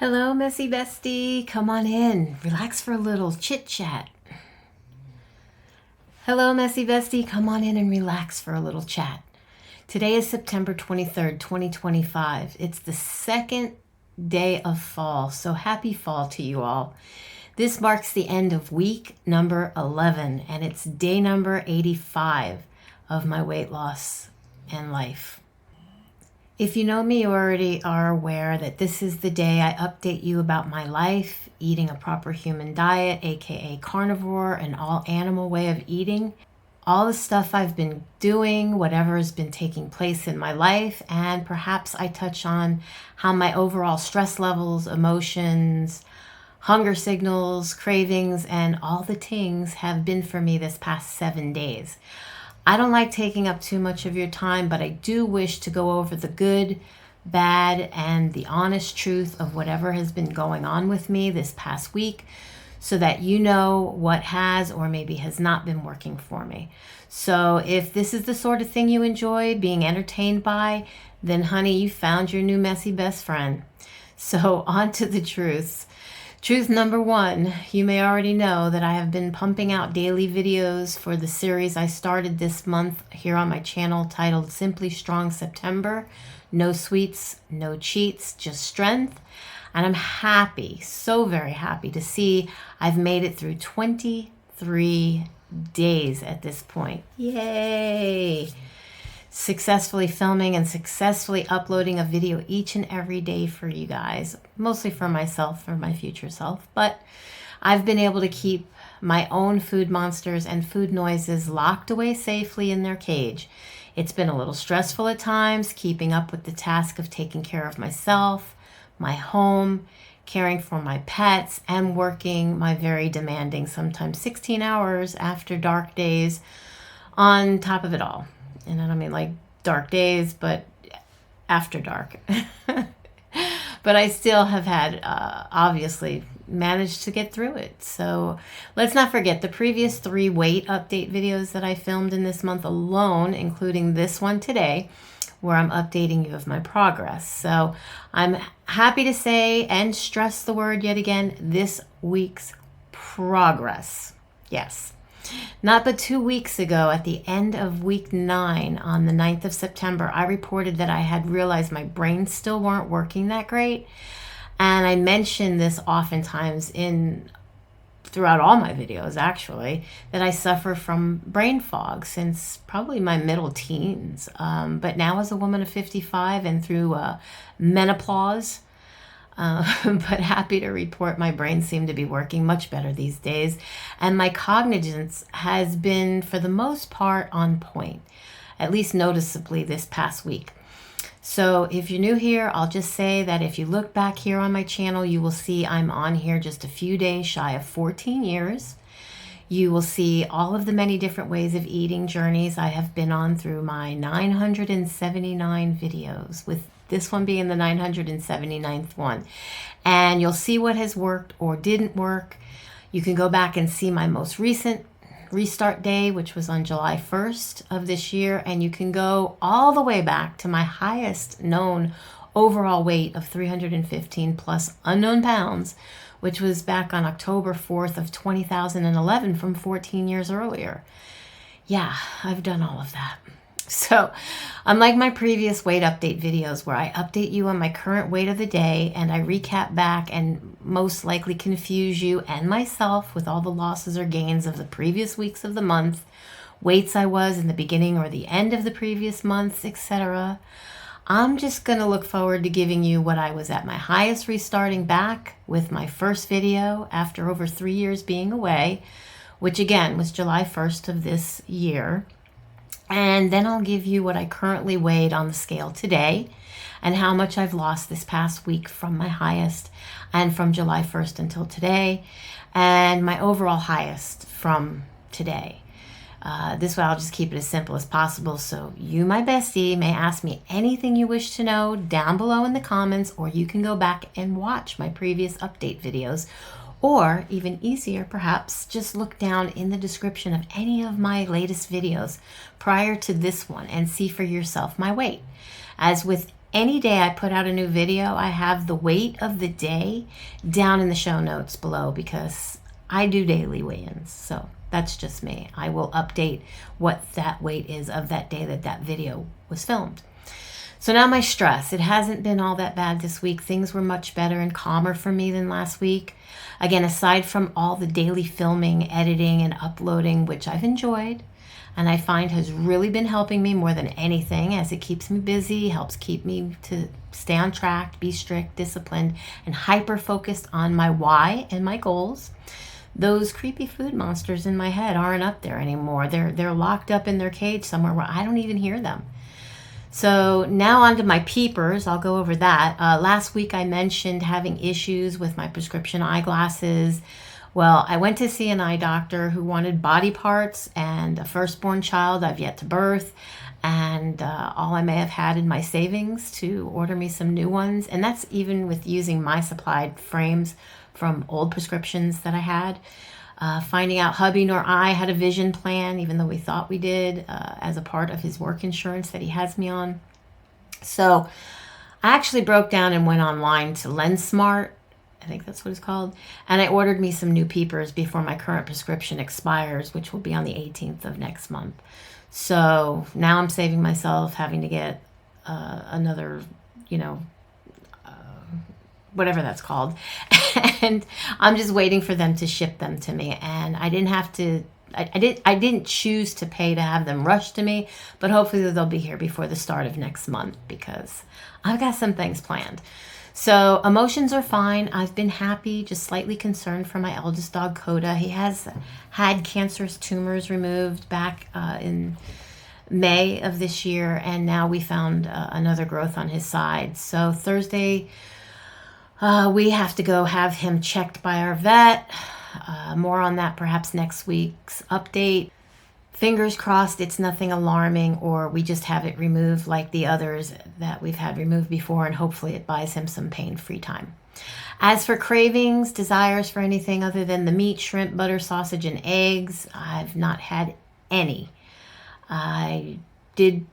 Hello, messy bestie. Come on in. Relax for a little chit chat. Hello, messy bestie. Come on in and relax for a little chat. Today is September 23rd, 2025. It's the second day of fall, so happy fall to you all. This marks the end of week number 11, and it's day number 85 of my weight loss and life. If you know me, you already are aware that this is the day I update you about my life, eating a proper human diet, aka carnivore, an all animal way of eating, all the stuff I've been doing, whatever has been taking place in my life, and perhaps I touch on how my overall stress levels, emotions, hunger signals, cravings, and all the things have been for me this past 7 days. I don't like taking up too much of your time, but I do wish to go over the good, bad, and the honest truth of whatever has been going on with me this past week so that you know what has or maybe has not been working for me. So if this is the sort of thing you enjoy being entertained by, then honey, you found your new messy best friend. So on to the truths. Truth number one, you may already know that I have been pumping out daily videos for the series I started this month here on my channel titled Simply Strong September. No sweets, no cheats, just strength. And I'm happy, so very happy to see I've made it through 23 days at this point. Yay! Successfully filming and successfully uploading a video each and every day for you guys, mostly for myself, for my future self, but I've been able to keep my own food monsters and food noises locked away safely in their cage. It's been a little stressful at times, keeping up with the task of taking care of myself, my home, caring for my pets, and working my very demanding, sometimes 16 hours after dark days on top of it all. And I don't mean like dark days, but after dark. But I still have had, obviously, managed to get through it. So let's not forget the previous 3 weight update videos that I filmed in this month alone, including this one today, where I'm updating you of my progress. So I'm happy to say and stress the word yet again, this week's progress. Yes. Not but 2 weeks ago, at the end of week 9, on the 9th of September, I reported that I had realized my brain still weren't working that great. And I mentioned this oftentimes throughout all my videos, actually, that I suffer from brain fog since probably my middle teens. But now as a woman of 55 and through menopause, but happy to report my brain seemed to be working much better these days, and my cognizance has been, for the most part, on point, at least noticeably this past week. So if you're new here, I'll just say that if you look back here on my channel, you will see I'm on here just a few days shy of 14 years. You will see all of the many different ways of eating journeys I have been on through my 979 videos, with this one being the 979th one. And you'll see what has worked or didn't work. You can go back and see my most recent restart day, which was on July 1st of this year. And you can go all the way back to my highest known overall weight of 315 plus unknown pounds, which was back on October 4th of 2011 from 14 years earlier. Yeah, I've done all of that. So, unlike my previous weight update videos where I update you on my current weight of the day and I recap back and most likely confuse you and myself with all the losses or gains of the previous weeks of the month, weights I was in the beginning or the end of the previous months, etc., I'm just going to look forward to giving you what I was at my highest restarting back with my first video after over 3 years being away, which again was July 1st of this year. And then I'll give you what I currently weighed on the scale today and how much I've lost this past week from my highest and from July 1st until today, and my overall highest from today. This way I'll just keep it as simple as possible, so you, my bestie, may ask me anything you wish to know down below in the comments, or you can go back and watch my previous update videos. Or, even easier perhaps, just look down in the description of any of my latest videos prior to this one and see for yourself my weight. As with any day I put out a new video, I have the weight of the day down in the show notes below because I do daily weigh-ins. So that's just me. I will update what that weight is of that day that video was filmed. So now my stress, it hasn't been all that bad this week. Things were much better and calmer for me than last week. Again, aside from all the daily filming, editing, and uploading, which I've enjoyed, and I find has really been helping me more than anything, as it keeps me busy, helps keep me to stay on track, be strict, disciplined, and hyper-focused on my why and my goals. Those creepy food monsters in my head aren't up there anymore. They're locked up in their cage somewhere where I don't even hear them. So now on to my peepers. I'll go over that. Last week I mentioned having issues with my prescription eyeglasses. Well, I went to see an eye doctor who wanted body parts and a firstborn child I've yet to birth, and all I may have had in my savings to order me some new ones. And that's even with using my supplied frames from old prescriptions that I had. Finding out hubby nor I had a vision plan, even though we thought we did, as a part of his work insurance that he has me on. So I actually broke down and went online to LensSmart, I think that's what it's called, and I ordered me some new peepers before my current prescription expires, which will be on the 18th of next month. So now I'm saving myself having to get another, whatever that's called. And I'm just waiting for them to ship them to me. And I didn't have to, I didn't choose to pay to have them rushed to me, but hopefully they'll be here before the start of next month because I've got some things planned. So emotions are fine. I've been happy, just slightly concerned for my eldest dog, Coda. He has had cancerous tumors removed back in May of this year, and now we found another growth on his side. So Thursday, we have to go have him checked by our vet. More on that perhaps next week's update. Fingers crossed it's nothing alarming, or we just have it removed like the others that we've had removed before, and hopefully it buys him some pain-free time. As for cravings, desires for anything other than the meat, shrimp, butter, sausage, and eggs, I've not had any. I did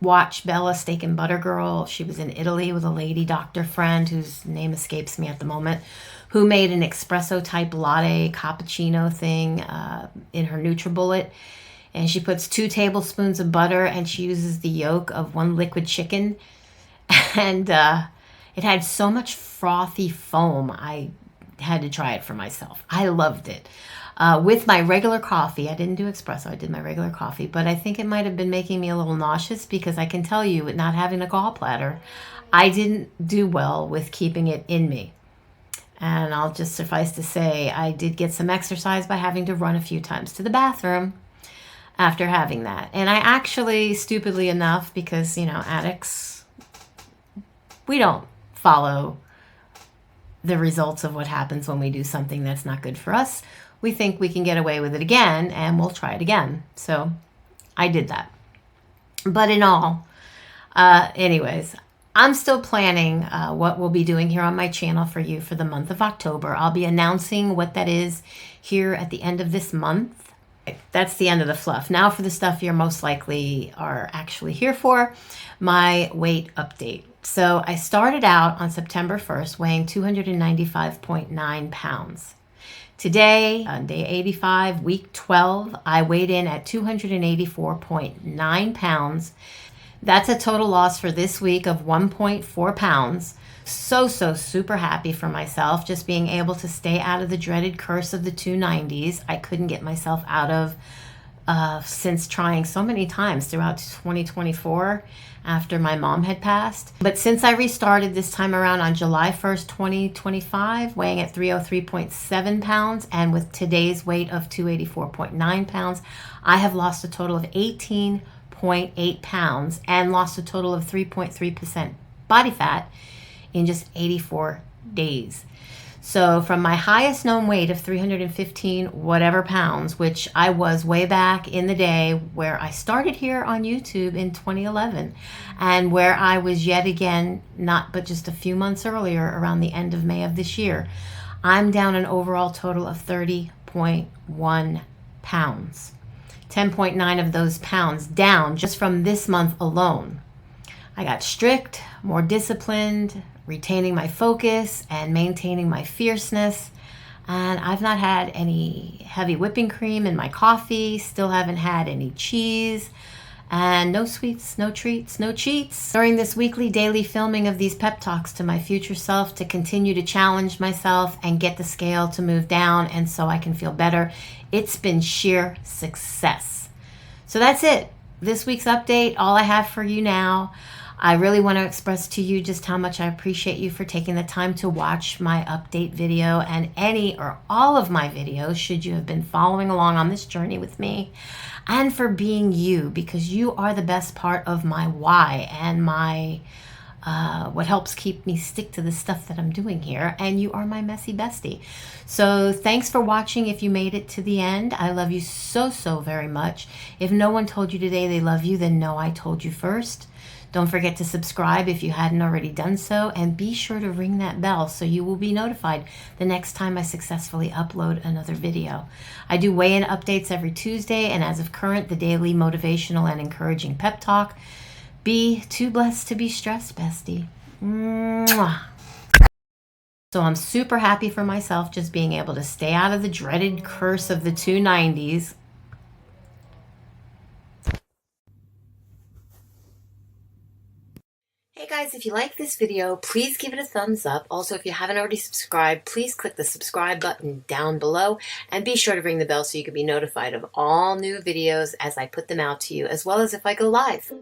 watch Bella Steak and Butter Girl. She was in Italy with a lady doctor friend whose name escapes me at the moment, who made an espresso type latte cappuccino thing in her NutriBullet. And she puts 2 tablespoons of butter and she uses the yolk of 1 liquid chicken. And it had so much frothy foam, I had to try it for myself. I loved it. With my regular coffee, I didn't do espresso, I did my regular coffee, but I think it might have been making me a little nauseous because I can tell you, with not having a gallbladder, I didn't do well with keeping it in me. And I'll just suffice to say, I did get some exercise by having to run a few times to the bathroom after having that. And I actually, stupidly enough, because, addicts, we don't follow the results of what happens when we do something that's not good for us. We think we can get away with it again, and we'll try it again. So I did that. But in all, anyways, I'm still planning what we'll be doing here on my channel for you for the month of October. I'll be announcing what that is here at the end of this month. That's the end of the fluff. Now for the stuff you're most likely are actually here for, my weight update. So I started out on September 1st weighing 295.9 pounds. Today, on day 85, week 12, I weighed in at 284.9 pounds. That's a total loss for this week of 1.4 pounds. So super happy for myself, just being able to stay out of the dreaded curse of the 290s. I couldn't get myself out of since trying so many times throughout 2024 after my mom had passed. But since I restarted this time around on July 1st, 2025, weighing at 303.7 pounds, and with today's weight of 284.9 pounds, I have lost a total of 18.8 pounds and lost a total of 3.3% body fat in just 84 days. So from my highest known weight of 315 whatever pounds, which I was way back in the day where I started here on YouTube in 2011, and where I was yet again, not but just a few months earlier around the end of May of this year, I'm down an overall total of 30.1 pounds. 10.9 of those pounds down just from this month alone. I got strict, more disciplined, retaining my focus and maintaining my fierceness. And I've not had any heavy whipping cream in my coffee, still haven't had any cheese, and no sweets, no treats, no cheats. During this weekly, daily filming of these pep talks to my future self to continue to challenge myself and get the scale to move down and so I can feel better, it's been sheer success. So that's it. This week's update, all I have for you now. I really want to express to you just how much I appreciate you for taking the time to watch my update video and any or all of my videos, should you have been following along on this journey with me, and for being you, because you are the best part of my why and my what helps keep me stick to the stuff that I'm doing here, and you are my messy bestie. So thanks for watching. If you made it to the end, I love you so very much. If no one told you today they love you, then no, I told you first. Don't forget to subscribe if you hadn't already done so, and be sure to ring that bell so you will be notified the next time I successfully upload another video. I do weigh-in updates every Tuesday, and as of current, the daily motivational and encouraging pep talk. Be too blessed to be stressed, bestie. Mwah. So I'm super happy for myself just being able to stay out of the dreaded curse of the 290s. Hey guys, if you like this video, please give it a thumbs up. Also, if you haven't already subscribed, please click the subscribe button down below and be sure to ring the bell so you can be notified of all new videos as I put them out to you, as well as if I go live.